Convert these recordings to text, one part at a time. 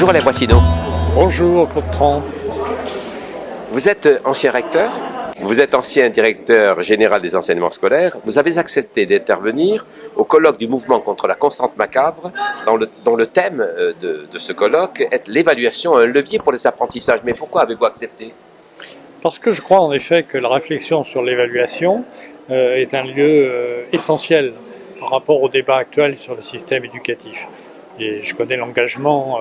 Bonjour Alain Boissineau. Bonjour Claude Tran. Vous êtes ancien recteur, vous êtes ancien directeur général des enseignements scolaires. Vous avez accepté d'intervenir au colloque du mouvement contre la constante macabre, dont le thème de ce colloque est l'évaluation, un levier pour les apprentissages. Mais pourquoi avez-vous accepté? Parce que je crois en effet que la réflexion sur l'évaluation est un lieu essentiel par rapport au débat actuel sur le système éducatif. Et je connais l'engagement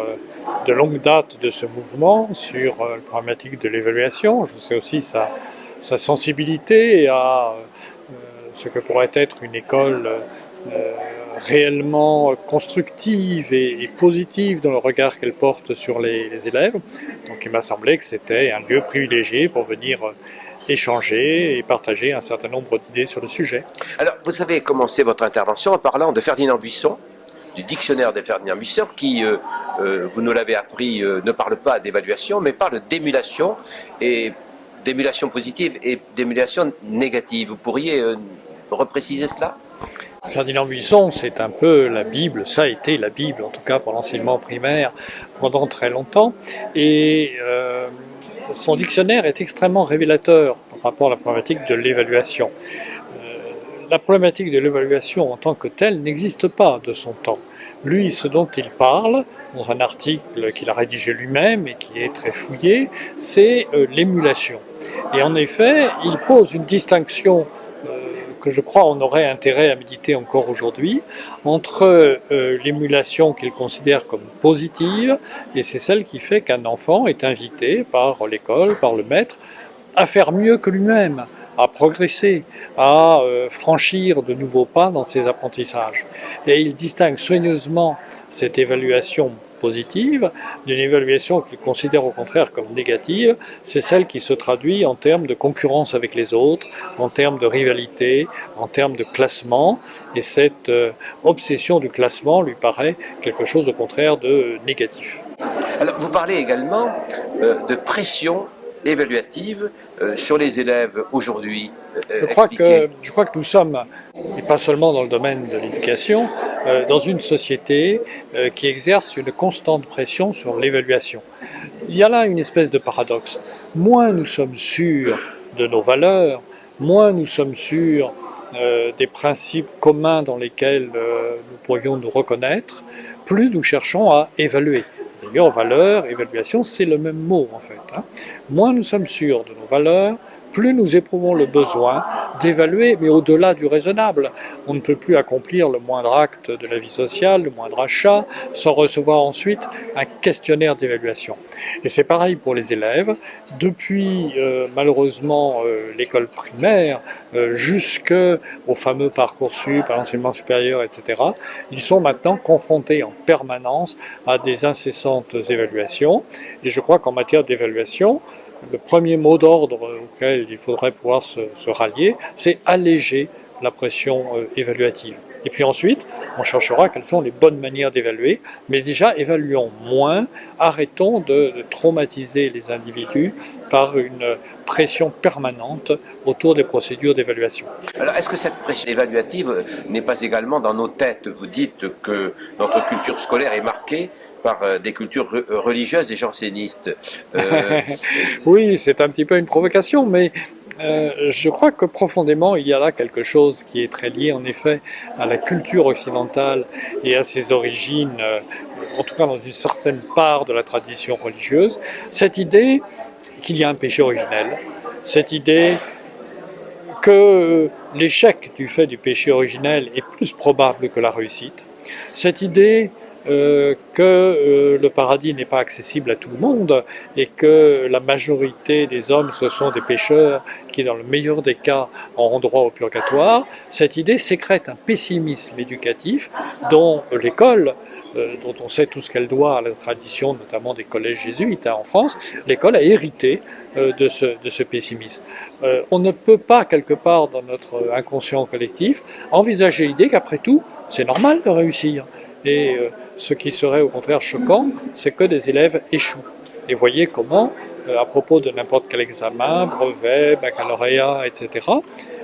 de longue date de ce mouvement sur la problématique de l'évaluation. Je sais aussi sa sensibilité à ce que pourrait être une école réellement constructive et positive dans le regard qu'elle porte sur les élèves. Donc il m'a semblé que c'était un lieu privilégié pour venir échanger et partager un certain nombre d'idées sur le sujet. Alors, vous avez commencé votre intervention en parlant de Ferdinand Buisson, du dictionnaire de Ferdinand Buisson, qui, vous nous l'avez appris, ne parle pas d'évaluation, mais parle d'émulation, et d'émulation positive et d'émulation négative. Vous pourriez repréciser cela? Ferdinand Buisson, c'est un peu la Bible, ça a été la Bible, en tout cas pour l'enseignement primaire, pendant très longtemps, et son dictionnaire est extrêmement révélateur par rapport à la problématique de l'évaluation. La problématique de l'évaluation en tant que telle n'existe pas de son temps. Lui, ce dont il parle, dans un article qu'il a rédigé lui-même et qui est très fouillé, c'est l'émulation. Et en effet, il pose une distinction que je crois on aurait intérêt à méditer encore aujourd'hui, entre l'émulation qu'il considère comme positive, et c'est celle qui fait qu'un enfant est invité par l'école, par le maître, à faire mieux que lui-même, à progresser, à franchir de nouveaux pas dans ses apprentissages. Et il distingue soigneusement cette évaluation positive d'une évaluation qu'il considère au contraire comme négative, c'est celle qui se traduit en termes de concurrence avec les autres, en termes de rivalité, en termes de classement, et cette obsession du classement lui paraît quelque chose au contraire de négatif. Alors, vous parlez également de pression évaluative sur les élèves aujourd'hui. Je crois que nous sommes, et pas seulement dans le domaine de l'éducation, dans une société qui exerce une constante pression sur l'évaluation. Il y a là une espèce de paradoxe. Moins nous sommes sûrs de nos valeurs, moins nous sommes sûrs des principes communs dans lesquels nous pourrions nous reconnaître, plus nous cherchons à évaluer. D'ailleurs, valeurs, évaluation, c'est le même mot en fait. Moins nous sommes sûrs de nos valeurs, plus nous éprouvons le besoin d'évaluer, mais au-delà du raisonnable. On ne peut plus accomplir le moindre acte de la vie sociale, le moindre achat, sans recevoir ensuite un questionnaire d'évaluation. Et c'est pareil pour les élèves. Depuis malheureusement l'école primaire, jusqu'au fameux Parcoursup, à l'enseignement supérieur, etc., ils sont maintenant confrontés en permanence à des incessantes évaluations. Et je crois qu'en matière d'évaluation, le premier mot d'ordre auquel il faudrait pouvoir se rallier, c'est alléger la pression évaluative. Et puis ensuite, on cherchera quelles sont les bonnes manières d'évaluer, mais déjà évaluons moins, arrêtons de traumatiser les individus par une pression permanente autour des procédures d'évaluation. Alors, est-ce que cette pression évaluative n'est pas également dans nos têtes? Vous dites que notre culture scolaire est marquée par des cultures religieuses et jansénistes. Oui, c'est un petit peu une provocation, mais je crois que profondément, il y a là quelque chose qui est très lié, en effet, à la culture occidentale et à ses origines, en tout cas dans une certaine part de la tradition religieuse. Cette idée qu'il y a un péché originel, cette idée que l'échec du fait du péché originel est plus probable que la réussite, cette idée que le paradis n'est pas accessible à tout le monde et que la majorité des hommes ce sont des pécheurs qui dans le meilleur des cas auront droit au purgatoire, cette idée sécrète un pessimisme éducatif dont l'école, dont on sait tout ce qu'elle doit à la tradition notamment des collèges jésuites en France, l'école a hérité de ce pessimisme. On ne peut pas quelque part dans notre inconscient collectif envisager l'idée qu'après tout c'est normal de réussir. Et ce qui serait au contraire choquant, c'est que des élèves échouent. Et voyez comment, à propos de n'importe quel examen, brevet, baccalauréat, etc.,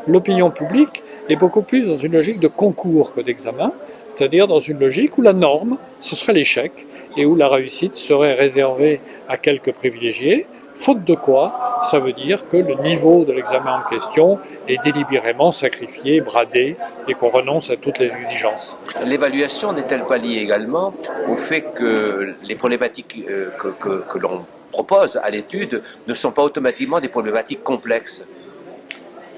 l'opinion publique est beaucoup plus dans une logique de concours que d'examen. c'est-à-dire dans une logique où la norme, ce serait l'échec, et où la réussite serait réservée à quelques privilégiés, faute de quoi, ça veut dire que le niveau de l'examen en question est délibérément sacrifié, bradé, et qu'on renonce à toutes les exigences. L'évaluation n'est-elle pas liée également au fait que les problématiques que l'on propose à l'étude ne sont pas automatiquement des problématiques complexes?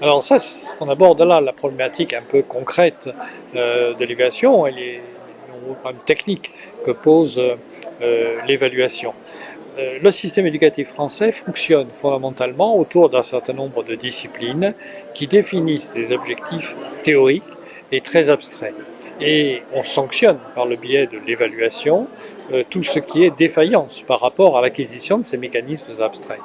Alors ça, on aborde là la problématique un peu concrète de l'évaluation et les problèmes techniques que pose l'évaluation. Le système éducatif français fonctionne fondamentalement autour d'un certain nombre de disciplines qui définissent des objectifs théoriques et très abstraits. Et on sanctionne par le biais de l'évaluation tout ce qui est défaillance par rapport à l'acquisition de ces mécanismes abstraits.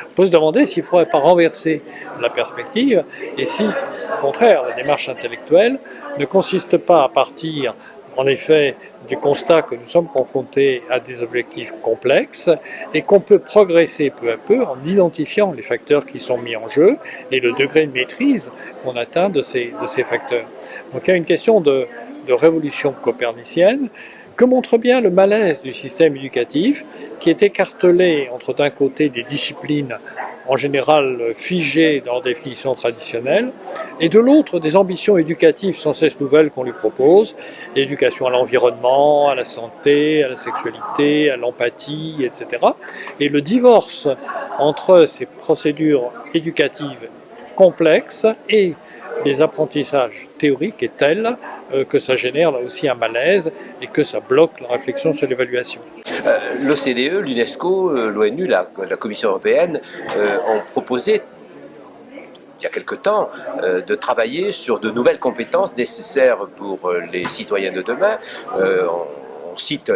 On peut se demander s'il ne faudrait pas renverser la perspective et si, au contraire, la démarche intellectuelle ne consiste pas à partir, en effet, du constat que nous sommes confrontés à des objectifs complexes et qu'on peut progresser peu à peu en identifiant les facteurs qui sont mis en jeu et le degré de maîtrise qu'on atteint de ces facteurs. Donc il y a une question de révolution copernicienne que montre bien le malaise du système éducatif qui est écartelé entre d'un côté des disciplines en général figées dans leur définition traditionnelle, et de l'autre des ambitions éducatives sans cesse nouvelles qu'on lui propose, éducation à l'environnement, à la santé, à la sexualité, à l'empathie, etc. Et le divorce entre ces procédures éducatives complexes et les apprentissages théoriques est tel que ça génère là aussi un malaise et que ça bloque la réflexion sur l'évaluation. L'OCDE, l'UNESCO, l'ONU, la Commission européenne ont proposé il y a quelque temps de travailler sur de nouvelles compétences nécessaires pour les citoyens de demain. On cite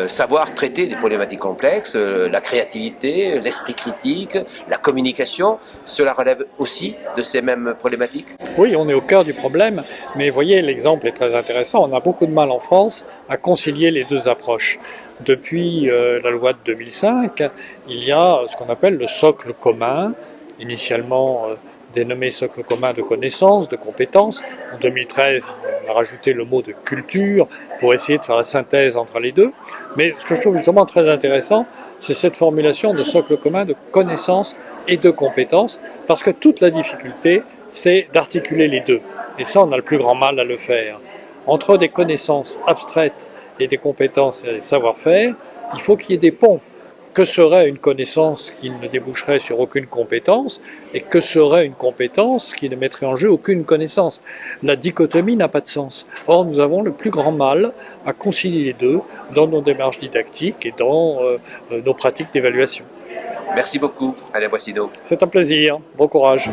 savoir traiter des problématiques complexes, la créativité, l'esprit critique, la communication. Cela relève aussi de ces mêmes problématiques? Oui, on est au cœur du problème, mais vous voyez, l'exemple est très intéressant. On a beaucoup de mal en France à concilier les deux approches. Depuis la loi de 2005, il y a ce qu'on appelle le socle commun, initialement dénommé socle commun de connaissances, de compétences. En 2013, on a rajouté le mot de culture pour essayer de faire la synthèse entre les deux. Mais ce que je trouve justement très intéressant, c'est cette formulation de socle commun de connaissances et de compétences, parce que toute la difficulté, c'est d'articuler les deux. Et ça, on a le plus grand mal à le faire. Entre des connaissances abstraites et des compétences et des savoir-faire, il faut qu'il y ait des ponts. Que serait une connaissance qui ne déboucherait sur aucune compétence et que serait une compétence qui ne mettrait en jeu aucune connaissance? La dichotomie n'a pas de sens. Or, nous avons le plus grand mal à concilier les deux dans nos démarches didactiques et dans nos pratiques d'évaluation. Merci beaucoup, Alain Boissineau. C'est un plaisir. Bon courage.